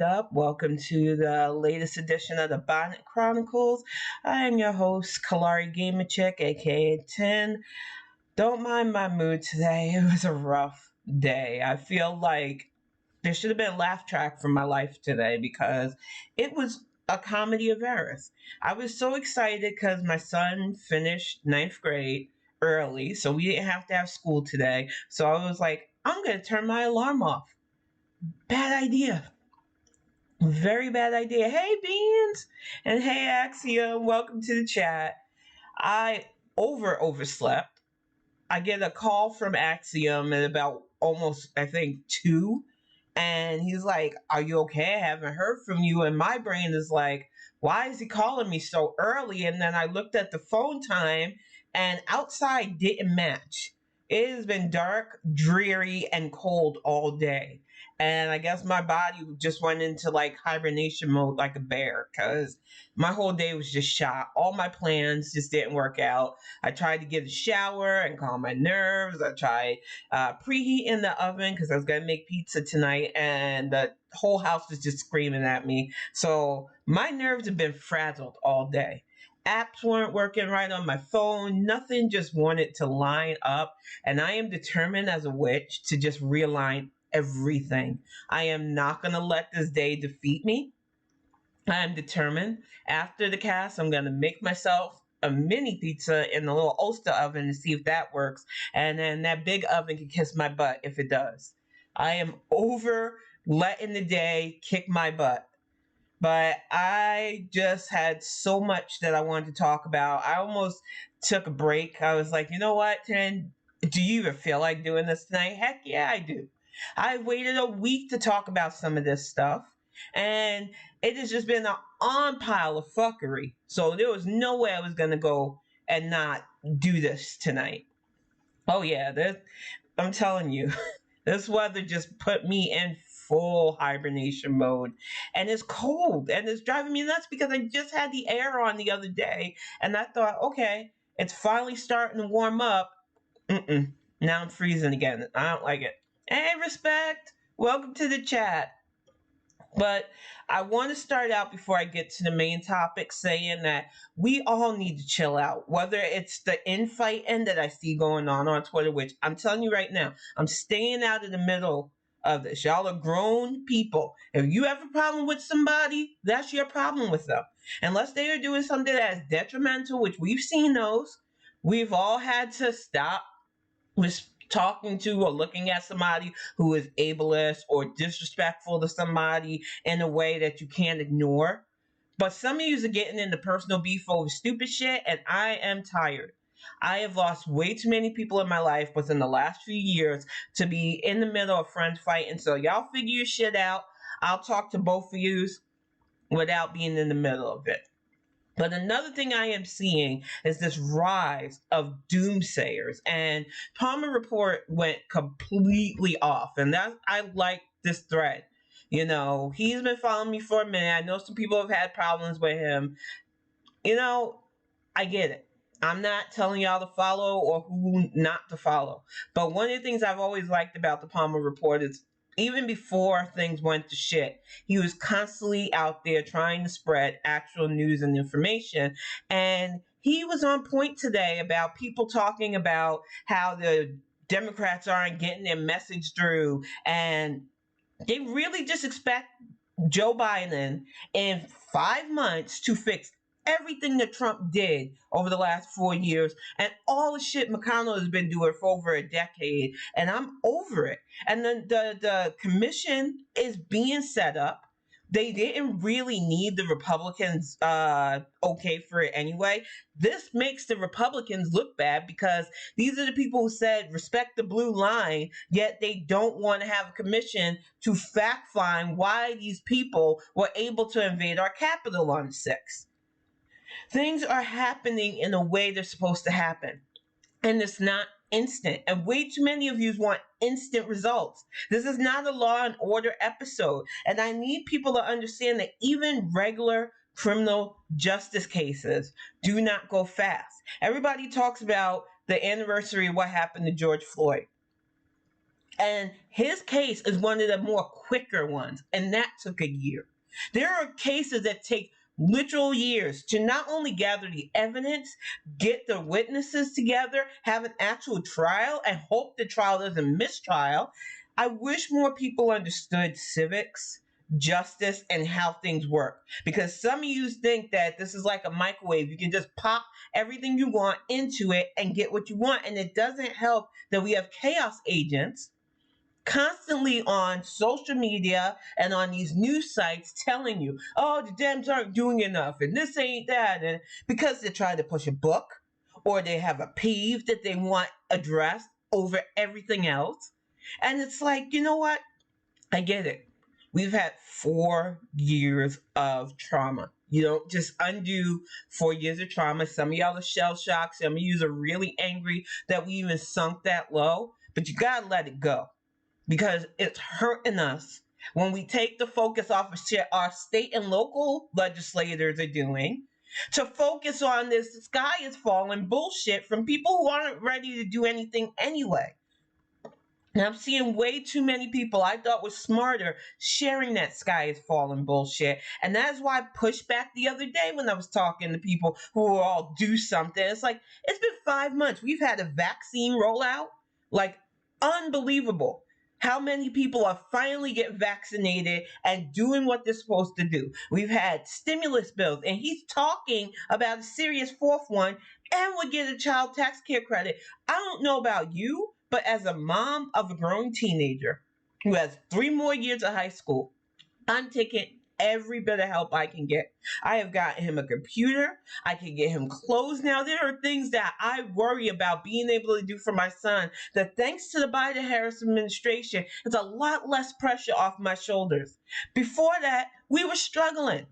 up? Welcome to the latest edition of the Bonnet Chronicles. I am your host, Kalari Gamer Chick, aka 10. Don't mind my mood today. It was a rough day. I feel like there should have been a laugh track from my life today because it was a comedy of errors. I was so excited because my son finished ninth grade early, so we didn't have to have school today. So I was like, I'm going to turn my alarm off. Bad idea. Very bad idea. Hey, Beans. And hey, Axiom. Welcome to the chat. I overslept. I get a call from Axiom at about almost, I think, 2. And he's like, are you okay? I haven't heard from you. And my brain is like, why is he calling me so early? And then I looked at the phone time and outside didn't match. It has been dark, dreary, and cold all day. And I guess my body just went into like hibernation mode like a bear because my whole day was just shot. All my plans just didn't work out. I tried to get a shower and calm my nerves. I tried preheating the oven because I was going to make pizza tonight, and the whole house was just screaming at me. So my nerves have been frazzled all day. Apps weren't working right on my phone. Nothing just wanted to line up. And I am determined as a witch to just realign everything. I am not going to let this day defeat me. I am determined. After the cast, I'm going to make myself a mini pizza in the little Oster oven to see if that works. And then that big oven can kiss my butt if it does. I am over letting the day kick my butt. But I just had so much that I wanted to talk about. I almost took a break. I was like, you know what, Ten? Do you even feel like doing this tonight? Heck yeah, I do. I waited a week to talk about some of this stuff. And it has just been an on pile of fuckery. So there was no way I was going to go and not do this tonight. Oh, yeah. I'm telling you, this weather just put me in full hibernation mode. And it's cold and it's driving me nuts because I just had the air on the other day. And I thought, okay, it's finally starting to warm up. Now I'm freezing again. I don't like it. Hey, respect. Welcome to the chat. But I want to start out before I get to the main topic saying that we all need to chill out. Whether it's the infighting that I see going on Twitter, which I'm telling you right now, I'm staying out of the middle of this. Y'all are grown people. If you have a problem with somebody, that's your problem with them. Unless they are doing something that's detrimental, which we've seen those, we've all had to stop with talking to or looking at somebody who is ableist or disrespectful to somebody in a way that you can't ignore. But some of you are getting into personal beef over stupid shit, and I am tired. I have lost way too many people in my life within the last few years to be in the middle of friends fighting. So y'all figure your shit out. I'll talk to both of you without being in the middle of it. But another thing I am seeing is this rise of doomsayers, and Palmer Report went completely off, and I like this thread. You know, he's been following me for a minute. I know some people have had problems with him. You know, I get it. I'm not telling y'all to follow or who not to follow. But one of the things I've always liked about the Palmer Report is even before things went to shit, he was constantly out there trying to spread actual news and information. And he was on point today about people talking about how the Democrats aren't getting their message through. And they really just expect Joe Biden in 5 months to fix everything that Trump did over the last 4 years and all the shit McConnell has been doing for over a decade. And I'm over it. And then the commission is being set up. They didn't really need the Republicans okay for it anyway. This makes the Republicans look bad because these are the people who said respect the blue line, yet they don't want to have a commission to fact find why these people were able to invade our capital on the 6th. Things are happening in a way they're supposed to happen. And it's not instant. And way too many of you want instant results. This is not a Law and Order episode. And I need people to understand that even regular criminal justice cases do not go fast. Everybody talks about the anniversary of what happened to George Floyd. And his case is one of the more quicker ones, and that took a year. There are cases that take literal years to not only gather the evidence, get the witnesses together, have an actual trial, and hope the trial doesn't mistrial. I wish more people understood civics, justice, and how things work. Because some of you think that this is like a microwave. You can just pop everything you want into it and get what you want. And it doesn't help that we have chaos agents constantly on social media and on these news sites telling you, oh, the Dems aren't doing enough and this ain't that. And because they're trying to push a book or they have a peeve that they want addressed over everything else. And it's like, you know what? I get it. We've had 4 years of trauma. You don't just undo 4 years of trauma. Some of y'all are shell shocked. Some of you are really angry that we even sunk that low. But you got to let it go because it's hurting us when we take the focus off of shit our state and local legislators are doing to focus on this sky is falling bullshit from people who aren't ready to do anything anyway. And I'm seeing way too many people I thought was smarter sharing that sky is falling bullshit. And that's why I pushed back the other day when I was talking to people who will all do something. It's like, it's been 5 months. We've had a vaccine rollout. Like, unbelievable. How many people are finally getting vaccinated and doing what they're supposed to do? We've had stimulus bills, and he's talking about a serious fourth one, and we'll get a child tax care credit. I don't know about you, but as a mom of a growing teenager who has 3 more years of high school, I'm taking every bit of help I can get. I have gotten him a computer. I can get him clothes now. There are things that I worry about being able to do for my son that thanks to the Biden-Harris administration, it's a lot less pressure off my shoulders. Before that, we were struggling.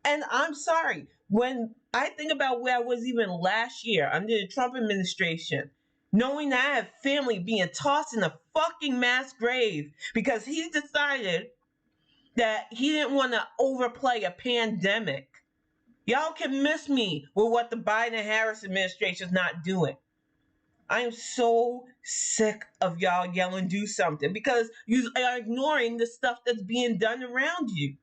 And I'm sorry, when I think about where I was even last year under the Trump administration, knowing that I have family being tossed in a fucking mass grave because he decided that he didn't want to overplay a pandemic. Y'all can miss me with what the Biden Harris administration is not doing. I am so sick of y'all yelling do something because you are ignoring the stuff that's being done around you.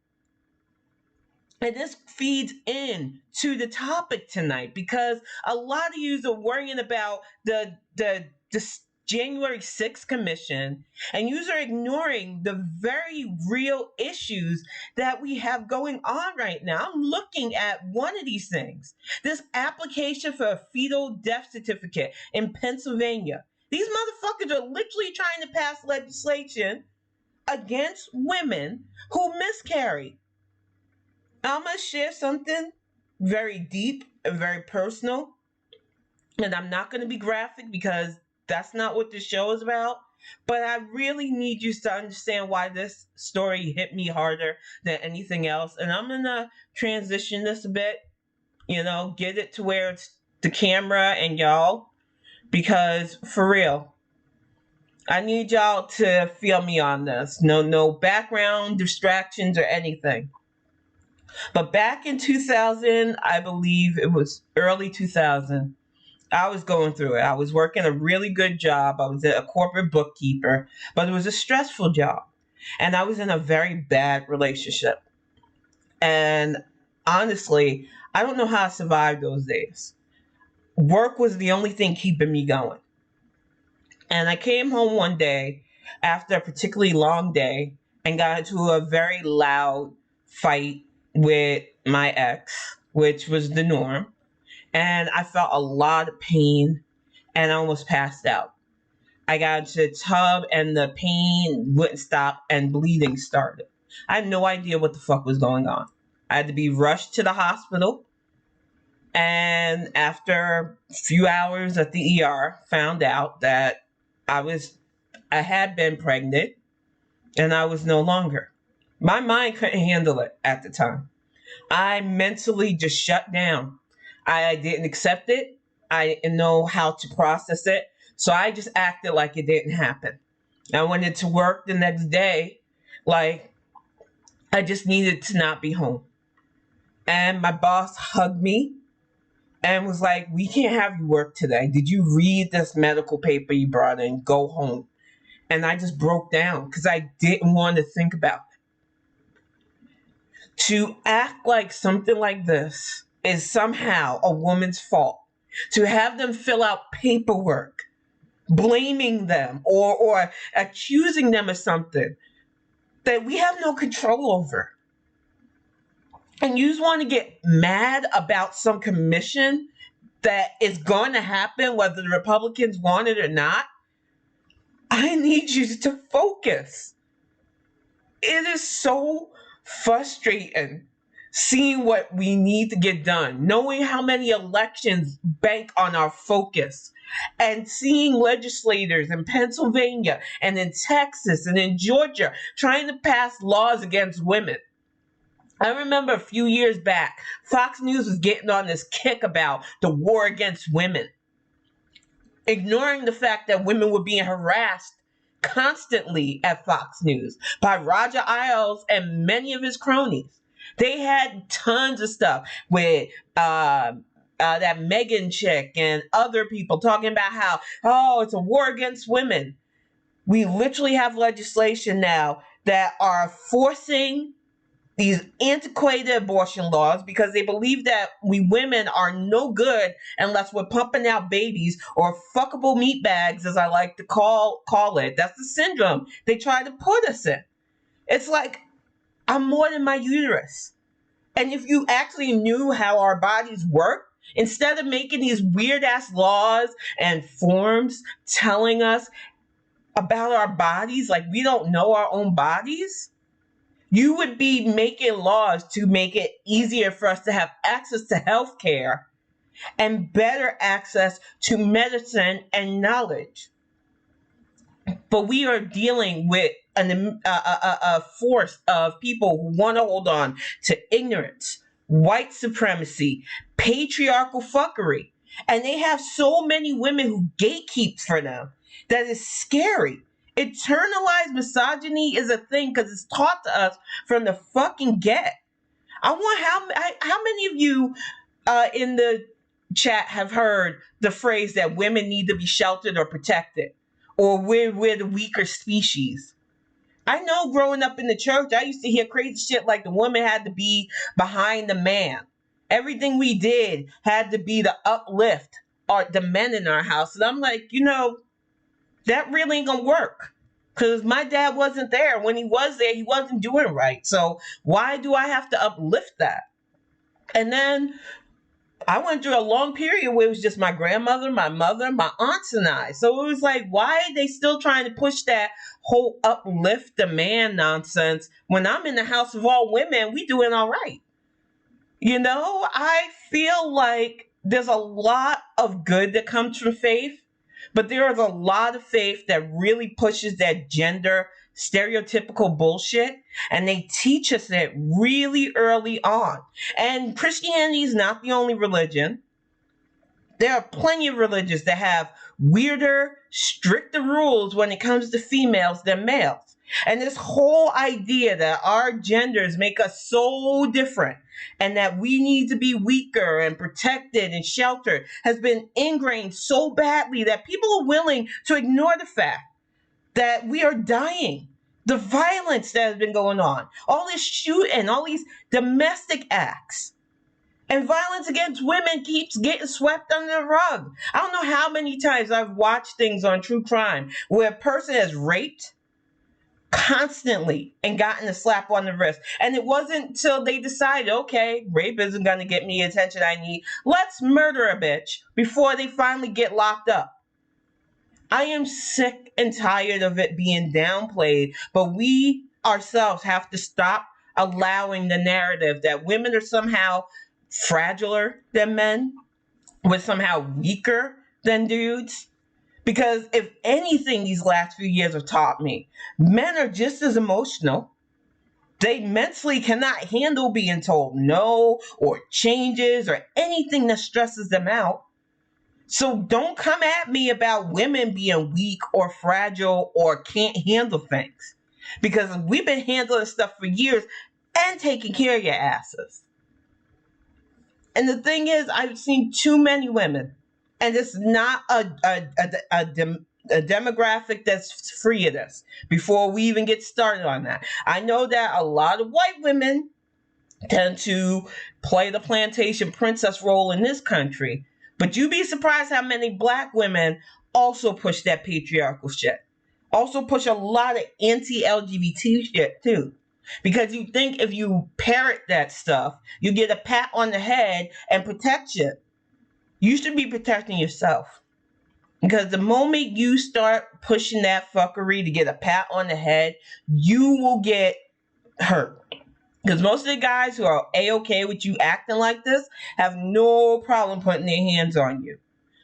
And this feeds in to the topic tonight because a lot of you are worrying about the January 6th commission, and you are ignoring the very real issues that we have going on right now. I'm looking at one of these things, this application for a fetal death certificate in Pennsylvania. These motherfuckers are literally trying to pass legislation against women who miscarry. I'm going to share something very deep and very personal. And I'm not going to be graphic because that's not what this show is about. But I really need you to understand why this story hit me harder than anything else. And I'm going to transition this a bit, get it to where it's the camera and y'all. Because for real, I need y'all to feel me on this. No background distractions or anything. But back in 2000, I believe it was early 2000, I was going through it. I was working a really good job. I was a corporate bookkeeper, but it was a stressful job. And I was in a very bad relationship. And honestly, I don't know how I survived those days. Work was the only thing keeping me going. And I came home one day after a particularly long day and got into a very loud fight with my ex, which was the norm. And I felt a lot of pain and I almost passed out. I got into the tub and the pain wouldn't stop and bleeding started. I had no idea what the fuck was going on. I had to be rushed to the hospital. And after a few hours at the ER, found out that I had been pregnant and I was no longer. My mind couldn't handle it at the time. I mentally just shut down. I didn't accept it. I didn't know how to process it. So I just acted like it didn't happen. I went into work the next day like I just needed to not be home. And my boss hugged me and was like, we can't have you work today. Did you read this medical paper you brought in? Go home. And I just broke down because I didn't want to think about it. To act like something like this is somehow a woman's fault, to have them fill out paperwork blaming them or accusing them of something that we have no control over. And you just want to get mad about some commission that is going to happen whether the Republicans want it or not. I need you to focus. It is so frustrating seeing what we need to get done, knowing how many elections bank on our focus, and seeing legislators in Pennsylvania and in Texas and in Georgia trying to pass laws against women. I remember a few years back, Fox News was getting on this kick about the war against women, ignoring the fact that women were being harassed constantly at Fox News by Roger Ailes and many of his cronies. They had tons of stuff with that Megan chick and other people talking about how, oh, it's a war against women. We literally have legislation now that are forcing these antiquated abortion laws because they believe that we women are no good unless we're pumping out babies or fuckable meat bags, as I like to call it. That's the syndrome they try to put us in. It's like, I'm more than my uterus. And if you actually knew how our bodies work, instead of making these weird ass laws and forms telling us about our bodies like we don't know our own bodies, you would be making laws to make it easier for us to have access to health care and better access to medicine and knowledge. But we are dealing with a force of people who want to hold on to ignorance, white supremacy, patriarchal fuckery. And they have so many women who gatekeep for them that is scary. Internalized misogyny is a thing because it's taught to us from the fucking get. I want how many of you in the chat have heard the phrase that women need to be sheltered or protected, or we're the weaker species? I know growing up in the church, I used to hear crazy shit like the woman had to be behind the man. Everything we did had to be the uplift or the men in our house. And I'm like, that really ain't gonna work. Because my dad wasn't there. When he was there, he wasn't doing right. So why do I have to uplift that? And then I went through a long period where it was just my grandmother, my mother, my aunts, and I. So it was like, why are they still trying to push that whole uplift the man nonsense when I'm in the house of all women? We doing all right. I feel like there's a lot of good that comes from faith, but there is a lot of faith that really pushes that gender stereotypical bullshit, and they teach us it really early on. And Christianity is not the only religion. There are plenty of religions that have weirder, stricter rules when it comes to females than males. And this whole idea that our genders make us so different and that we need to be weaker and protected and sheltered has been ingrained so badly that people are willing to ignore the fact that we are dying. The violence that has been going on, all this shooting, all these domestic acts. And violence against women keeps getting swept under the rug. I don't know how many times I've watched things on true crime where a person has raped constantly and gotten a slap on the wrist. And it wasn't until they decided, okay, rape isn't going to get me the attention I need. Let's murder a bitch before they finally get locked up. I am sick and tired of it being downplayed, but we ourselves have to stop allowing the narrative that women are somehow fragiler than men, we're somehow weaker than dudes. Because if anything these last few years have taught me, men are just as emotional. They mentally cannot handle being told no or changes or anything that stresses them out. So don't come at me about women being weak or fragile or can't handle things. Because we've been handling stuff for years and taking care of your asses. And the thing is, I've seen too many women, and it's not a demographic that's free of this before we even get started on that. I know that a lot of white women tend to play the plantation princess role in this country, but you'd be surprised how many black women also push that patriarchal shit. Also push a lot of anti-LGBT shit too. Because you think if you parrot that stuff, you get a pat on the head and protection. You should be protecting yourself. Because the moment you start pushing that fuckery to get a pat on the head, you will get hurt. Because most of the guys who are A-okay with you acting like this have no problem putting their hands on you.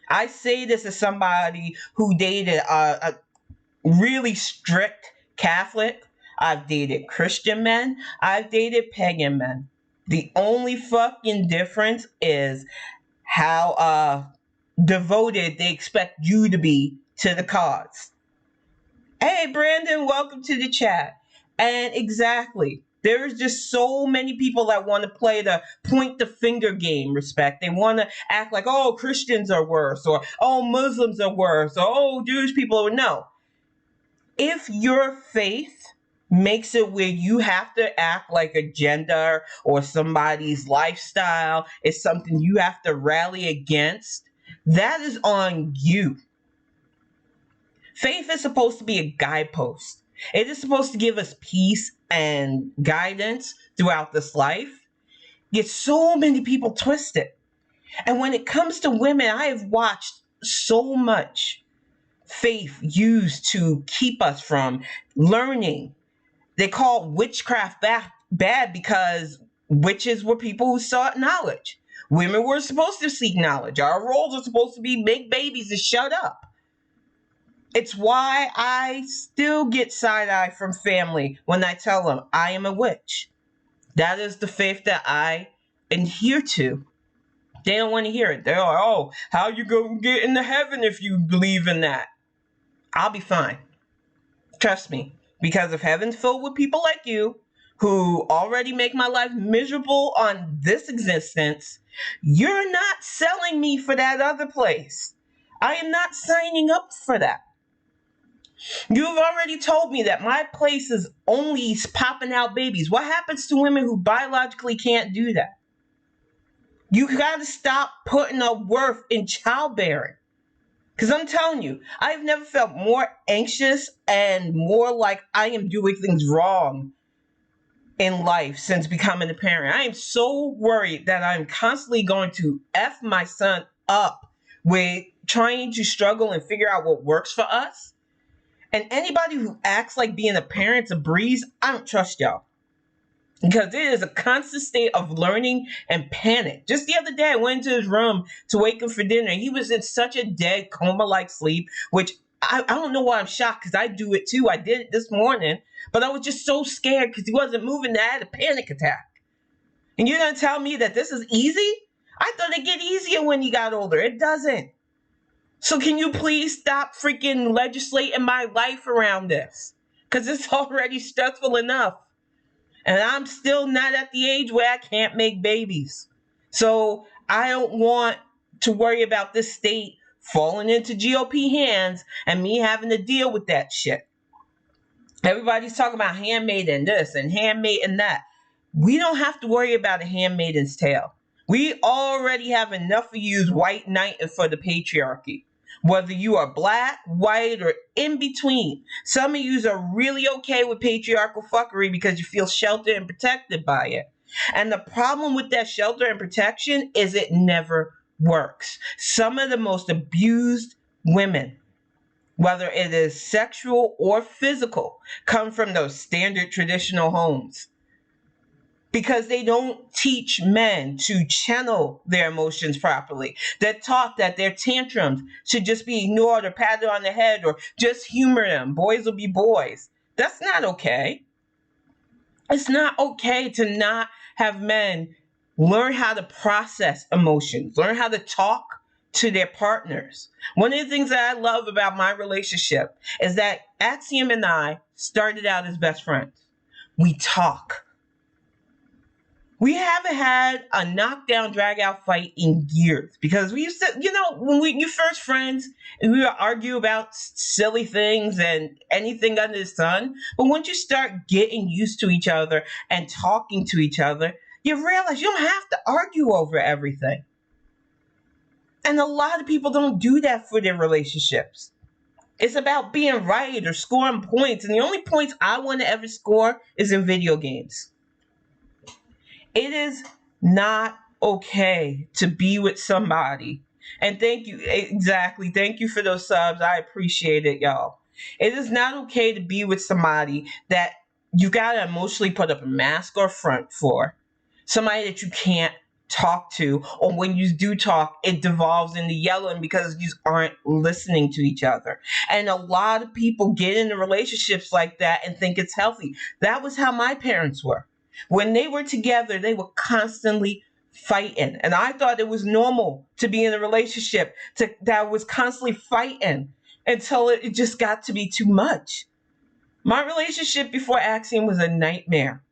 I say this as somebody who dated a really strict Catholic. I've dated Christian men. I've dated pagan men. The only fucking difference is how devoted they expect you to be to the cause. Hey, Brandon, welcome to the chat. And exactly, there's just so many people that want to play the point the finger game, respect. They want to act like, oh, Christians are worse, or oh, Muslims are worse, or oh, Jewish people are. No. If your faith makes it where you have to act like a gender or somebody's lifestyle is something you have to rally against, that is on you. Faith is supposed to be a guidepost. It is supposed to give us peace and guidance throughout this life. Yet so many people twist it. And when it comes to women, I have watched so much faith used to keep us from learning. They call witchcraft bad because witches were people who sought knowledge. Women were supposed to seek knowledge. Our roles are supposed to be make babies and shut up. It's why I still get side-eye from family when I tell them I am a witch. That is the faith that I adhere to. They don't want to hear it. They're like, oh, how you going to get into heaven if you believe in that? I'll be fine. Trust me. Because if heaven's filled with people like you, who already make my life miserable on this existence, you're not selling me for that other place. I am not signing up for that. You've already told me that my place is only popping out babies. What happens to women who biologically can't do that? You gotta stop putting a worth in childbearing. Because I'm telling you, I've never felt more anxious and more like I am doing things wrong in life since becoming a parent. I am so worried that I'm constantly going to F my son up with trying to struggle and figure out what works for us. And anybody who acts like being a parent's a breeze, I don't trust y'all. Because it is a constant state of learning and panic. Just the other day, I went into his room to wake him for dinner. He was in such a dead coma-like sleep, which I don't know why I'm shocked, because I do it too. I did it this morning. But I was just so scared because he wasn't moving that I had a panic attack. And you're going to tell me that this is easy? I thought it'd get easier when he got older. It doesn't. So can you please stop freaking legislating my life around this? Because it's already stressful enough. And I'm still not at the age where I can't make babies. So I don't want to worry about this state falling into GOP hands and me having to deal with that shit. Everybody's talking about Handmaid and this and Handmaid and that. We don't have to worry about a handmaiden's tale. We already have enough of you white knighting for the patriarchy. Whether you are black, white, or in between. Some of you are really okay with patriarchal fuckery because you feel sheltered and protected by it. And the problem with that shelter and protection is it never works. Some of the most abused women, whether it is sexual or physical, come from those standard traditional homes. Because they don't teach men to channel their emotions properly. They're taught that their tantrums should just be ignored or patted on the head or just humor them. Boys will be boys. That's not okay. It's not okay to not have men learn how to process emotions, learn how to talk to their partners. One of the things that I love about my relationship is that Axiom and I started out as best friends. We talk. We haven't had a knockdown, drag out fight in years because we used to, when you first friends and we would argue about silly things and anything under the sun. But once you start getting used to each other and talking to each other, you realize you don't have to argue over everything. And a lot of people don't do that for their relationships. It's about being right or scoring points. And the only points I want to ever score is in video games. It is not okay to be with somebody. And thank you, exactly. Thank you for those subs. I appreciate it, y'all. It is not okay to be with somebody that you got to emotionally put up a mask or front for. Somebody that you can't talk to, or when you do talk, it devolves into yelling because you aren't listening to each other. And a lot of people get into relationships like that and think it's healthy. That was how my parents were. When they were together, they were constantly fighting. And I thought it was normal to be in a relationship that was constantly fighting until it just got to be too much. My relationship before Axiom was a nightmare.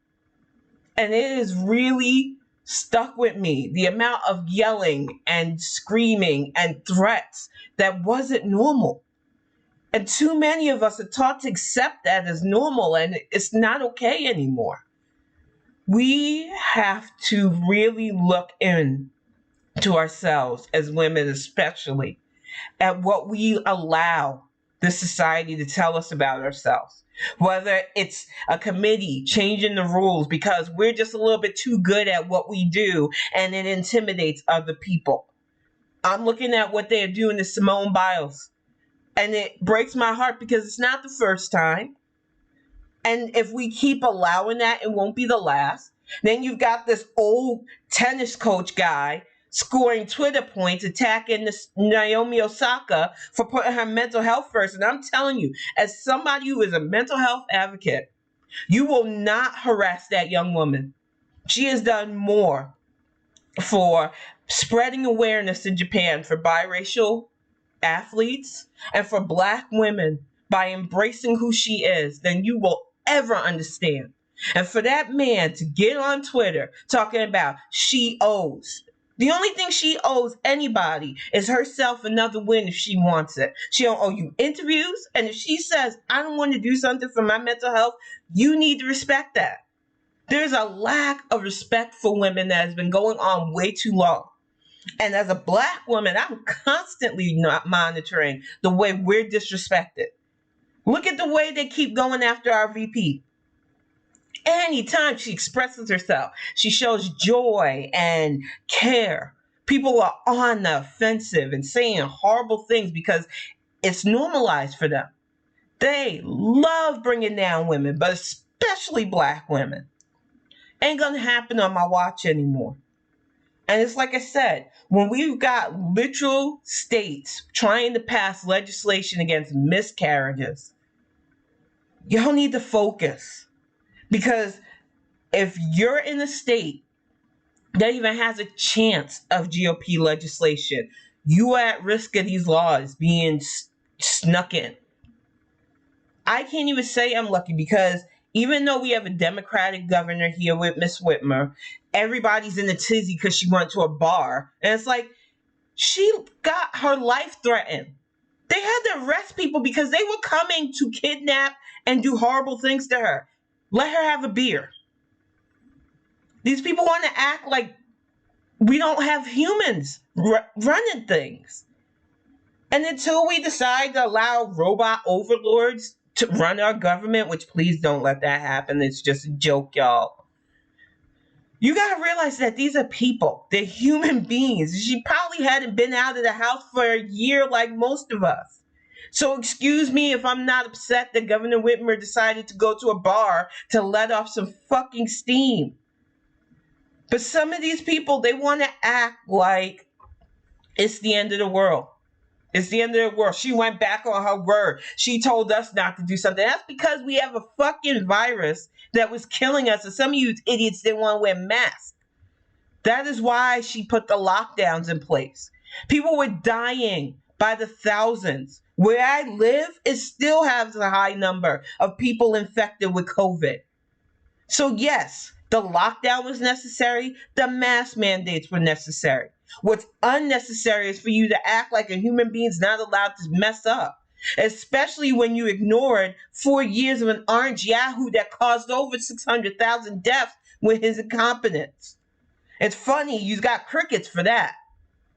And it is really stuck with me. The amount of yelling and screaming and threats that wasn't normal. And too many of us are taught to accept that as normal, and it's not okay anymore. We have to really look in to ourselves as women, especially at what we allow the society to tell us about ourselves. Whether it's a committee changing the rules because we're just a little bit too good at what we do and it intimidates other people. I'm looking at what they're doing to Simone Biles, and it breaks my heart because it's not the first time. And if we keep allowing that, it won't be the last. Then you've got this old tennis coach guy scoring Twitter points, attacking this Naomi Osaka for putting her mental health first. And I'm telling you, as somebody who is a mental health advocate, you will not harass that young woman. She has done more for spreading awareness in Japan for biracial athletes and for Black women by embracing who she is than you will ever understand. And for that man to get on Twitter talking about she owes. The only thing she owes anybody is herself another win if she wants it. She don't owe you interviews. And if she says, I don't want to do something for my mental health, you need to respect that. There's a lack of respect for women that has been going on way too long. And as a Black woman, I'm constantly not monitoring the way we're disrespected. Look at the way they keep going after our VP. Anytime she expresses herself, she shows joy and care. People are on the offensive and saying horrible things because it's normalized for them. They love bringing down women, but especially Black women. Ain't gonna happen on my watch anymore. And it's like I said, when we've got literal states trying to pass legislation against miscarriages, y'all need to focus. Because if you're in a state that even has a chance of GOP legislation, you are at risk of these laws being snuck in. I can't even say I'm lucky because even though we have a Democratic governor here with Miss Whitmer, everybody's in a tizzy because she went to a bar. And it's like, she got her life threatened. They had to arrest people because they were coming to kidnap and do horrible things to her. Let her have a beer. These people want to act like we don't have humans running things. And until we decide to allow robot overlords to run our government, which please don't let that happen. It's just a joke, y'all. You got to realize that these are people. They're human beings. She probably hadn't been out of the house for a year like most of us. So excuse me if I'm not upset that Governor Whitmer decided to go to a bar to let off some fucking steam. But some of these people, they want to act like it's the end of the world. It's the end of the world. She went back on her word. She told us not to do something. That's because we have a fucking virus that was killing us. And some of you idiots didn't want to wear masks. That is why she put the lockdowns in place. People were dying by the thousands. Where I live, it still has a high number of people infected with COVID. So yes, The lockdown was necessary. The mask mandates were necessary. What's unnecessary is for you to act like a human being's not allowed to mess up, especially when you ignored 4 years of an orange Yahoo that caused over 600,000 deaths with his incompetence. It's funny, you got crickets for that.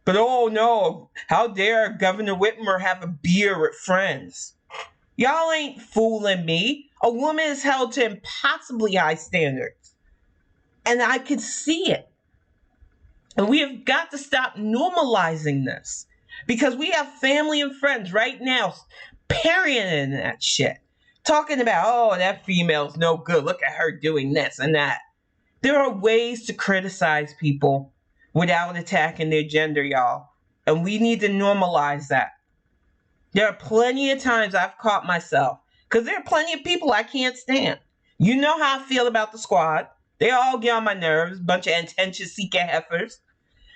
But oh no, how dare Governor Whitmer have a beer with friends? Y'all ain't fooling me. A woman is held to impossibly high standards. And I can see it. And we have got to stop normalizing this. Because we have family and friends right now parrying that shit. Talking about, oh, that female's no good. Look at her doing this and that. There are ways to criticize people without attacking their gender, y'all. And we need to normalize that. There are plenty of times I've caught myself, because there are plenty of people I can't stand. You know how I feel about the squad. They all get on my nerves, bunch of attention-seeking heifers.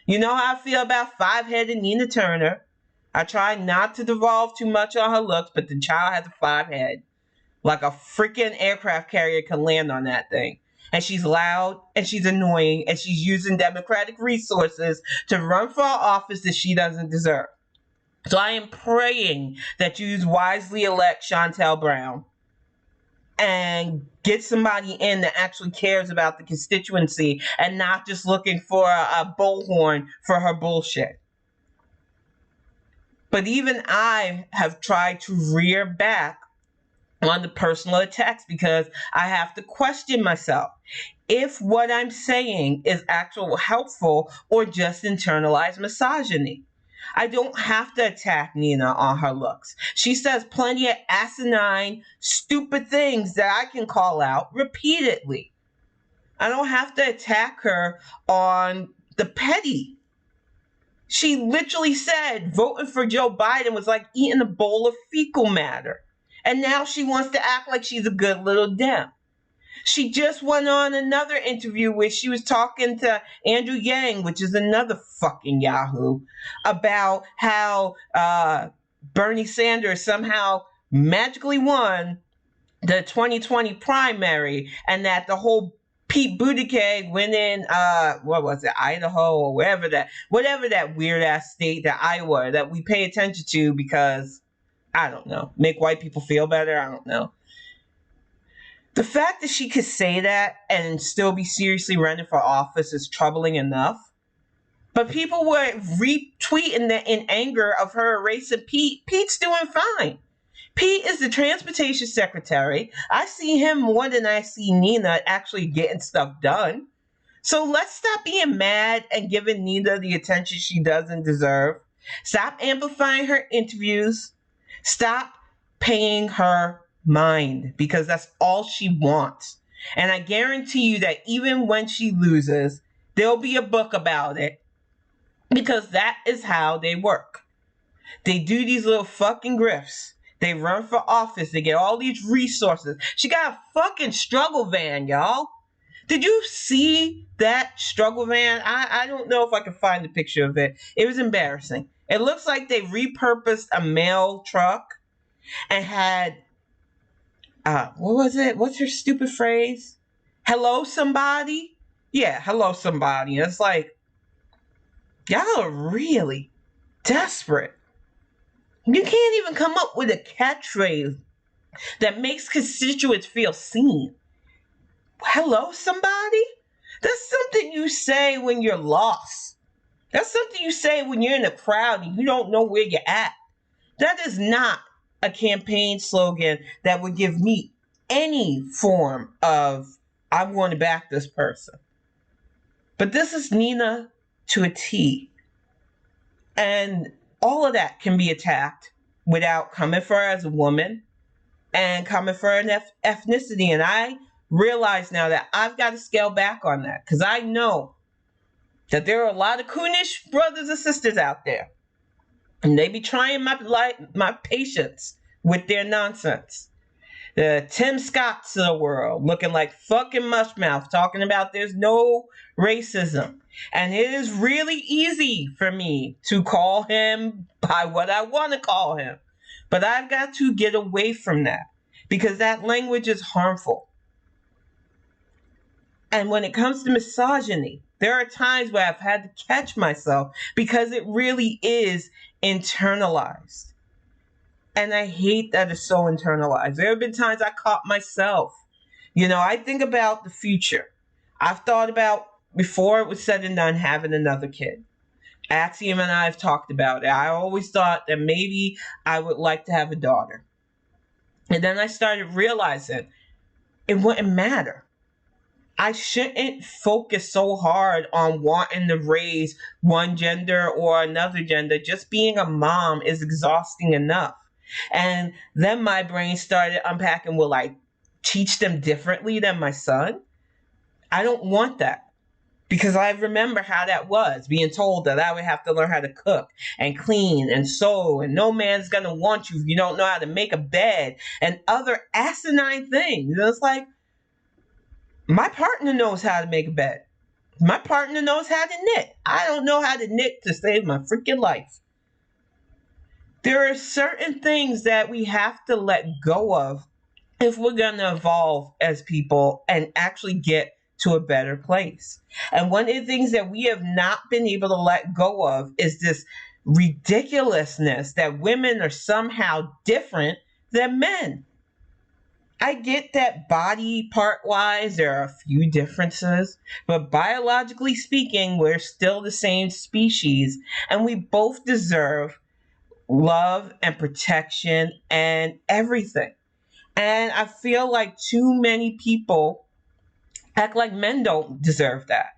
You know how I feel about five-headed Nina Turner. I try not to devolve too much on her looks, but the child has a five head. Like a freaking aircraft carrier can land on that thing. And she's loud, and she's annoying, and she's using Democratic resources to run for office that she doesn't deserve. So I am praying that you wisely elect Shontel Brown and get somebody in that actually cares about the constituency and not just looking for a bullhorn for her bullshit. But even I have tried to rear back on the personal attacks because I have to question myself if what I'm saying is actual helpful or just internalized misogyny. I don't have to attack Nina on her looks. She says plenty of asinine, stupid things that I can call out repeatedly. I don't have to attack her on the petty. She literally said voting for Joe Biden was like eating a bowl of fecal matter. And now she wants to act like she's a good little Dem. She just went on another interview where she was talking to Andrew Yang, which is another fucking Yahoo, about how Bernie Sanders somehow magically won the 2020 primary and that the whole Pete Buttigieg went in, what was it, Idaho or whatever that weird ass state, that Iowa, that we pay attention to because, I don't know, make white people feel better. I don't know. The fact that she could say that and still be seriously running for office is troubling enough. But people were retweeting that in anger of her erasing Pete. Pete's doing fine. Pete is the transportation secretary. I see him more than I see Nina actually getting stuff done. So let's stop being mad and giving Nina the attention she doesn't deserve. Stop amplifying her interviews. Stop paying her mind, because that's all she wants. And I guarantee you that even when she loses, there'll be a book about it, because that is how they work. They do these little fucking grifts. They run for office. They get all these resources. She got a fucking struggle van, y'all. Did you see that struggle van? I don't know if I can find a picture of it. It was embarrassing. It looks like they repurposed a mail truck and had what was it? What's her stupid phrase? Hello, somebody? Yeah, hello, somebody. And it's like, y'all are really desperate. You can't even come up with a catchphrase that makes constituents feel seen. Hello, somebody? That's something you say when you're lost. That's something you say when you're in a crowd and you don't know where you're at. That is not a campaign slogan that would give me any form of, I want to back this person. But this is Nina to a T. And all of that can be attacked without coming for her as a woman and coming for an ethnicity. And I realize now that I've got to scale back on that, because I know that there are a lot of coonish brothers and sisters out there. And they be trying my patience with their nonsense. The Tim Scotts of the world looking like fucking mushmouth, talking about there's no racism. And it is really easy for me to call him by what I want to call him. But I've got to get away from that, because that language is harmful. And when it comes to misogyny, there are times where I've had to catch myself because it really is internalized. And I hate that it's so internalized. There have been times I caught myself. I think about the future. I've thought about, before it was said and done, having another kid. Axiom and I have talked about it. I always thought that maybe I would like to have a daughter. And then I started realizing it wouldn't matter. I shouldn't focus so hard on wanting to raise one gender or another gender. Just being a mom is exhausting enough. And then my brain started unpacking, will I teach them differently than my son? I don't want that. Because I remember how that was, being told that I would have to learn how to cook and clean and sew, and no man's going to want you if you don't know how to make a bed, and other asinine things. And it's like, my partner knows how to make a bed. My partner knows how to knit. I don't know how to knit to save my freaking life. There are certain things that we have to let go of if we're going to evolve as people and actually get to a better place. And one of the things that we have not been able to let go of is this ridiculousness that women are somehow different than men. I get that body part wise, there are a few differences, but biologically speaking, we're still the same species, and we both deserve love and protection and everything. And I feel like too many people act like men don't deserve that.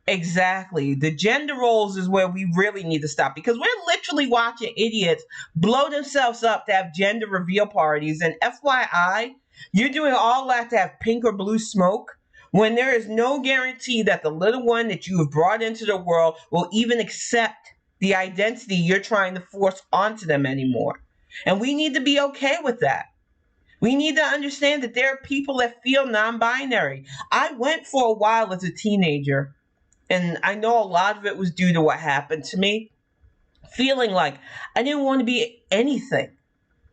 Exactly. The gender roles is where we really need to stop, because we're literally watching idiots blow themselves up to have gender reveal parties. And FYI, you're doing all that to have pink or blue smoke when there is no guarantee that the little one that you have brought into the world will even accept the identity you're trying to force onto them anymore. And we need to be okay with that. We need to understand that there are people that feel non-binary. I went for a while as a teenager, and I know a lot of it was due to what happened to me, feeling like I didn't want to be anything.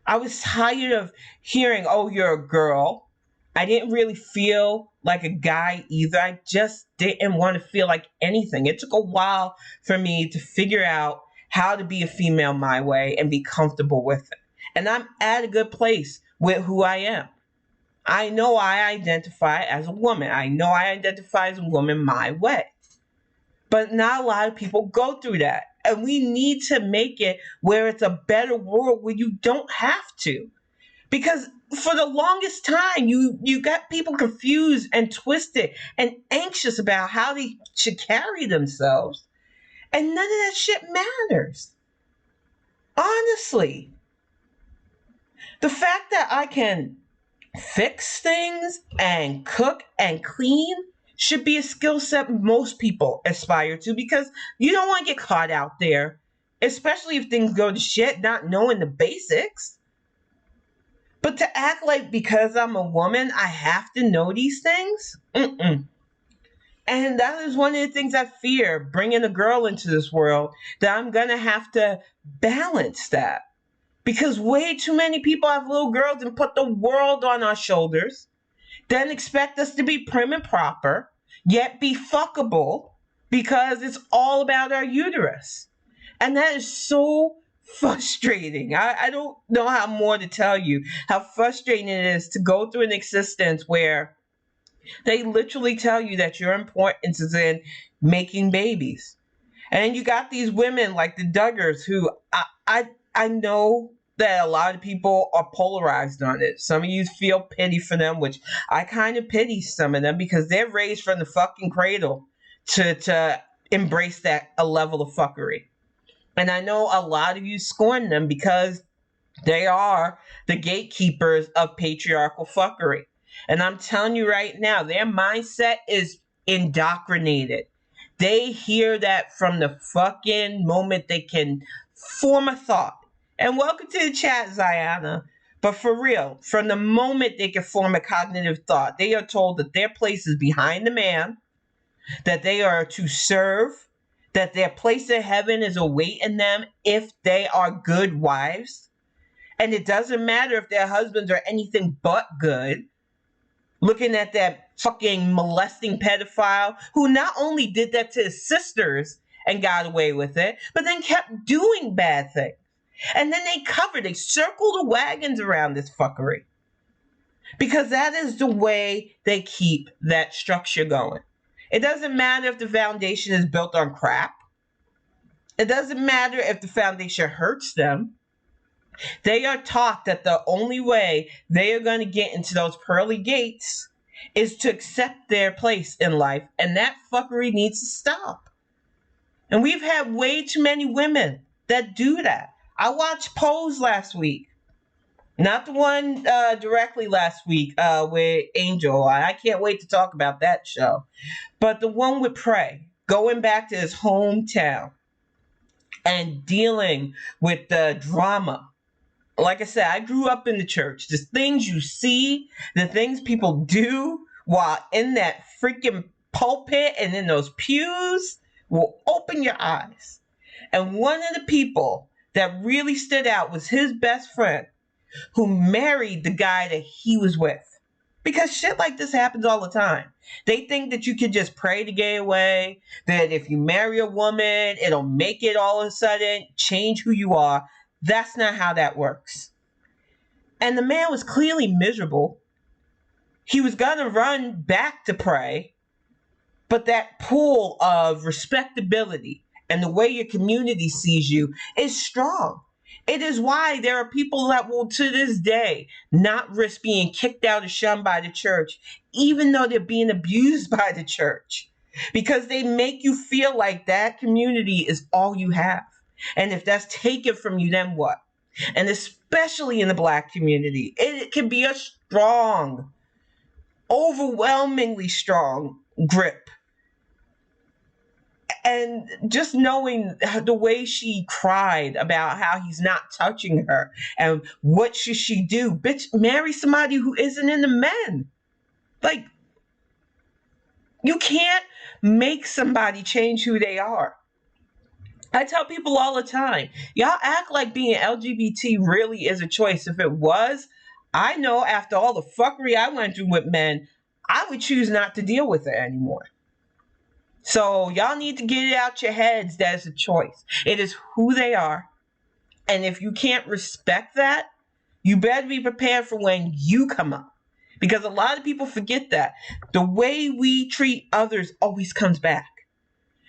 I was tired of hearing, oh, you're a girl. I didn't really feel like a guy either. I just didn't want to feel like anything. It took a while for me to figure out how to be a female my way and be comfortable with it. And I'm at a good place with who I am. I know I identify as a woman. I know I identify as a woman my way. But not a lot of people go through that. And we need to make it where it's a better world where you don't have to. Because for the longest time, you got people confused and twisted and anxious about how they should carry themselves. And none of that shit matters. Honestly. The fact that I can fix things and cook and clean should be a skill set most people aspire to, because you don't want to get caught out there, especially if things go to shit, not knowing the basics. But to act like because I'm a woman, I have to know these things? Mm-mm. And that is one of the things I fear, bringing a girl into this world, that I'm going to have to balance that. Because way too many people have little girls and put the world on our shoulders, then expect us to be prim and proper, yet be fuckable because it's all about our uterus. And that is so frustrating. I don't know how more to tell you how frustrating it is to go through an existence where they literally tell you that your importance is in making babies. And you got these women like the Duggars who I know that a lot of people are polarized on it. Some of you feel pity for them, which I kind of pity some of them, because they're raised from the fucking cradle to embrace that a level of fuckery. And I know a lot of you scorn them because they are the gatekeepers of patriarchal fuckery. And I'm telling you right now, their mindset is indoctrinated. They hear that from the fucking moment they can form a thought. And welcome to the chat, Ziana. But for real, from the moment they can form a cognitive thought, they are told that their place is behind the man, that they are to serve, that their place in heaven is awaiting them if they are good wives. And it doesn't matter if their husbands are anything but good. Looking at that fucking molesting pedophile who not only did that to his sisters and got away with it, but then kept doing bad things. And then they circled the wagons around this fuckery. Because that is the way they keep that structure going. It doesn't matter if the foundation is built on crap. It doesn't matter if the foundation hurts them. They are taught that the only way they are going to get into those pearly gates is to accept their place in life. And that fuckery needs to stop. And we've had way too many women that do that. I watched Pose last week. Not the one directly last week with Angel. I can't wait to talk about that show. But the one with Prey, going back to his hometown and dealing with the drama. Like I said, I grew up in the church. The things you see, the things people do while in that freaking pulpit and in those pews will open your eyes. And one of the people that really stood out was his best friend, who married the guy that he was with. Because shit like this happens all the time. They think that you can just pray to get away, that if you marry a woman, it'll make it all of a sudden change who you are. That's not how that works. And the man was clearly miserable. He was going to run back to pray, but that pool of respectability and the way your community sees you is strong. It is why there are people that will, to this day, not risk being kicked out or shunned by the church, even though they're being abused by the church, because they make you feel like that community is all you have. And if that's taken from you, then what? And especially in the Black community, it can be a strong, overwhelmingly strong grip. And just knowing the way she cried about how he's not touching her and what should she do? Bitch, marry somebody who isn't into men. Like, you can't make somebody change who they are. I tell people all the time, y'all act like being LGBT really is a choice. If it was, I know after all the fuckery I went through with men, I would choose not to deal with it anymore. So y'all need to get it out your heads that it's a choice. It is who they are. And if you can't respect that, you better be prepared for when you come up. Because a lot of people forget that. The way we treat others always comes back.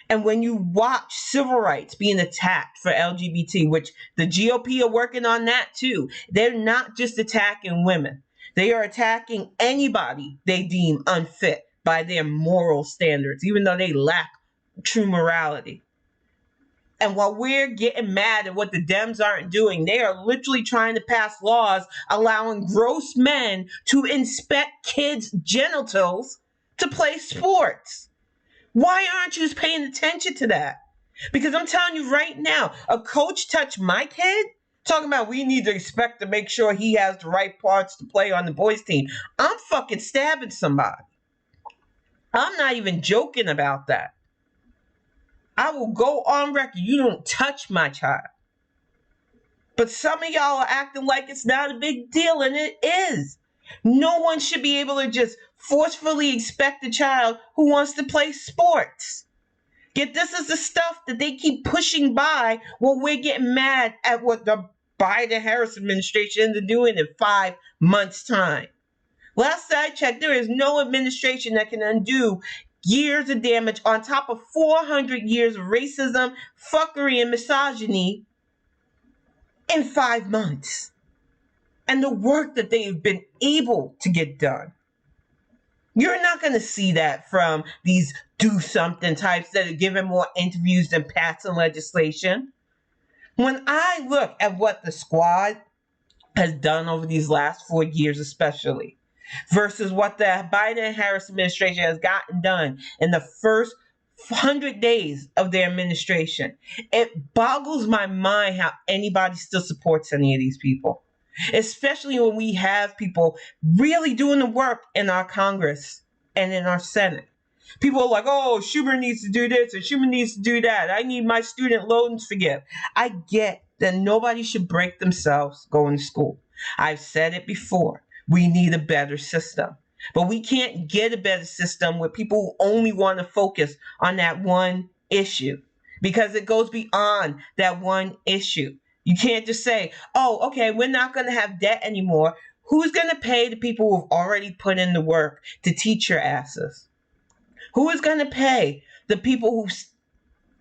And when you watch civil rights being attacked for LGBT, which the GOP are working on that too, they're not just attacking women. They are attacking anybody they deem unfit by their moral standards, even though they lack true morality. And while we're getting mad at what the Dems aren't doing, they are literally trying to pass laws allowing gross men to inspect kids' genitals to play sports. Why aren't you paying attention to that? Because I'm telling you right now, a coach touched my kid, talking about we need to inspect to make sure he has the right parts to play on the boys' team. I'm fucking stabbing somebody. I'm not even joking about that. I will go on record. You don't touch my child. But some of y'all are acting like it's not a big deal, and it is. No one should be able to just forcefully expect a child who wants to play sports. Yet this is the stuff that they keep pushing by while we're getting mad at what the Biden-Harris administration is doing in 5 months' time. Last I checked, there is no administration that can undo years of damage on top of 400 years of racism, fuckery, and misogyny in 5 months. And the work that they've been able to get done. You're not going to see that from these do-something types that are giving more interviews than passing legislation. When I look at what the squad has done over these last 4 years especially, versus what the Biden-Harris administration has gotten done in the first 100 days of their administration, it boggles my mind how anybody still supports any of these people. Especially when we have people really doing the work in our Congress and in our Senate. People are like, oh, Schumer needs to do this and Schumer needs to do that. I need my student loans forgiven. I get that nobody should break themselves going to school. I've said it before. We need a better system. But we can't get a better system with people who only want to focus on that one issue, because it goes beyond that one issue. You can't just say, oh, okay, we're not going to have debt anymore. Who's going to pay the people who've already put in the work to teach your asses? Who is going to pay the people who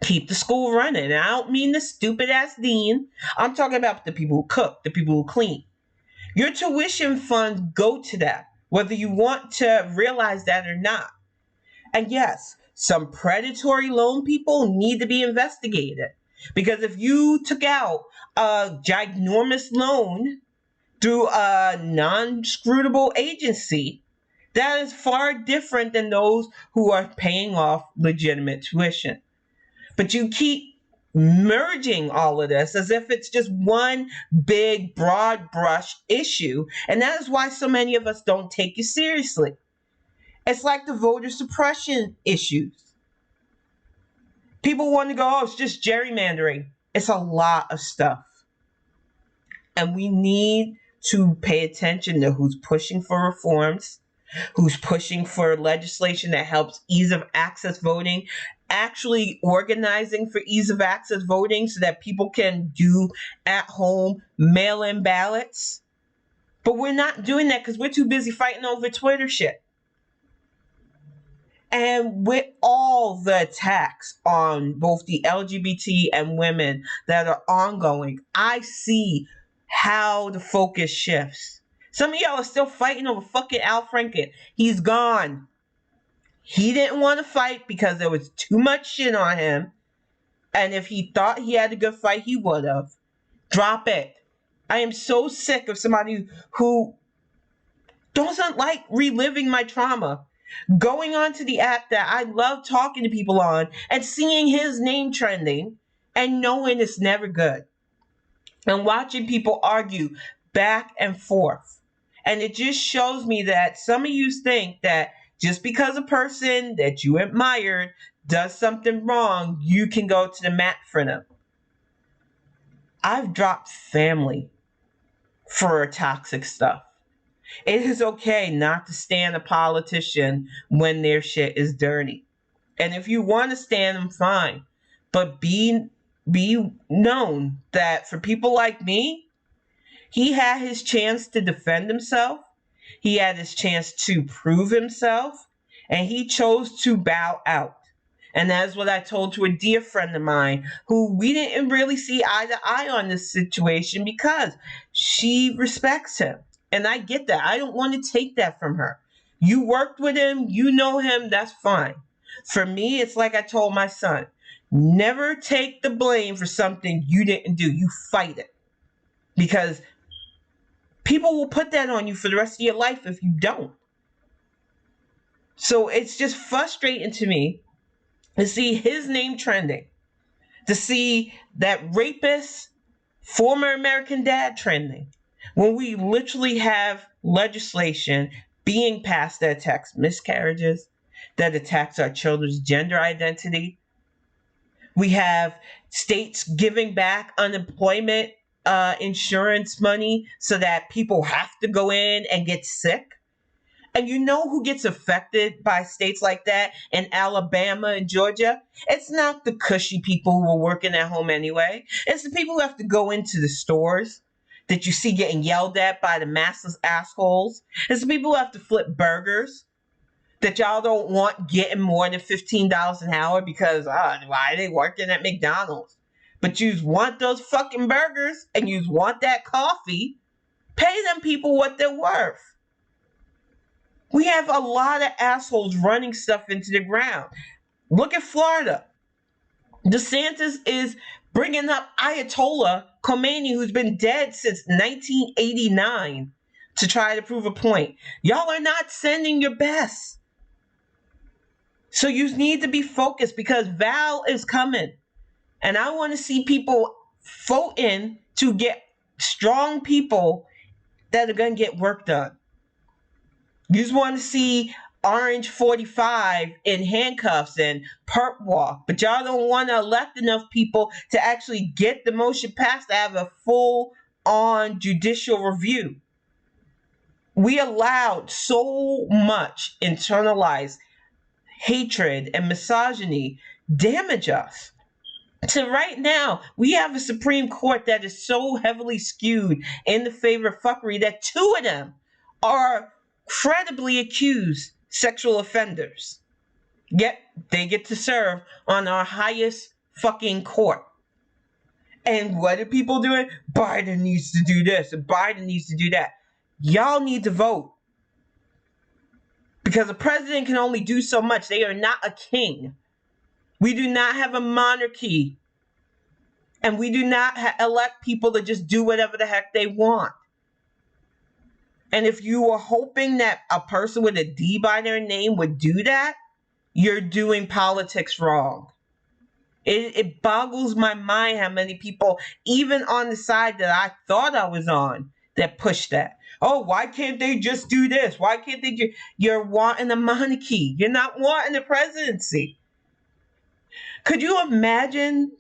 keep the school running? And I don't mean the stupid ass dean. I'm talking about the people who cook, the people who clean. Your tuition funds go to that, whether you want to realize that or not. And yes, some predatory loan people need to be investigated. Because if you took out a ginormous loan through a non-scrutable agency, that is far different than those who are paying off legitimate tuition. But you keep merging all of this as if it's just one big broad brush issue. And that is why so many of us don't take you seriously. It's like the voter suppression issues. People want to go, oh, it's just gerrymandering. It's a lot of stuff. And we need to pay attention to who's pushing for reforms, who's pushing for legislation that helps ease of access voting, actually organizing for ease of access voting so that people can do at home mail-in ballots. But we're not doing that because we're too busy fighting over Twitter shit. And with all the attacks on both the LGBT and women that are ongoing, I see how the focus shifts. Some of y'all are still fighting over fucking Al Franken. He's gone. He didn't want to fight because there was too much shit on him. And if he thought he had a good fight, he would have. Drop it. I am so sick of somebody who doesn't like reliving my trauma. Going onto the app that I love talking to people on and seeing his name trending and knowing it's never good. And watching people argue back and forth. And it just shows me that some of you think that just because a person that you admired does something wrong, you can go to the mat for them. I've dropped family for toxic stuff. It is okay not to stand a politician when their shit is dirty. And if you want to stand them, fine. But be known that for people like me, he had his chance to defend himself. He had his chance to prove himself. And he chose to bow out. And that's what I told to a dear friend of mine who we didn't really see eye to eye on this situation because she respects him. And I get that. I don't want to take that from her. You worked with him. You know him. That's fine. For me, it's like I told my son. Never take the blame for something you didn't do. You fight it. Because people will put that on you for the rest of your life if you don't. So it's just frustrating to me to see his name trending. To see that rapist, former American dad trending. When we literally have legislation being passed that attacks miscarriages, that attacks our children's gender identity. We have states giving back unemployment insurance money so that people have to go in and get sick. And you know who gets affected by states like that in Alabama and Georgia? It's not the cushy people who are working at home anyway. It's the people who have to go into the stores that you see getting yelled at by the massless assholes. It's the people who have to flip burgers that y'all don't want getting more than $15 an hour because why are they working at McDonald's? But you want those fucking burgers and you want that coffee. Pay them people what they're worth. We have a lot of assholes running stuff into the ground. Look at Florida. DeSantis is bringing up Ayatollah Khomeini, who's been dead since 1989, to try to prove a point. Y'all are not sending your best. So you need to be focused because Val is coming. And I want to see people voting to get strong people that are going to get work done. You just want to see Orange 45 in handcuffs and perp walk, but y'all don't want to elect enough people to actually get the motion passed to have a full-on judicial review. We allowed so much internalized hatred and misogyny damage us. To right now, we have a Supreme Court that is so heavily skewed in the favor of fuckery that two of them are credibly accused sexual offenders. Yet they get to serve on our highest fucking court. And what are people doing? Biden needs to do this and Biden needs to do that. Y'all need to vote. Because a president can only do so much. They are not a king. We do not have a monarchy. And we do not elect people to just do whatever the heck they want. And if you were hoping that a person with a D by their name would do that, you're doing politics wrong. It boggles my mind how many people, even on the side that I thought I was on, that push that. Oh, why can't they just do this? Why can't they do? You're wanting a monarchy. You're not wanting the presidency. Could you imagine?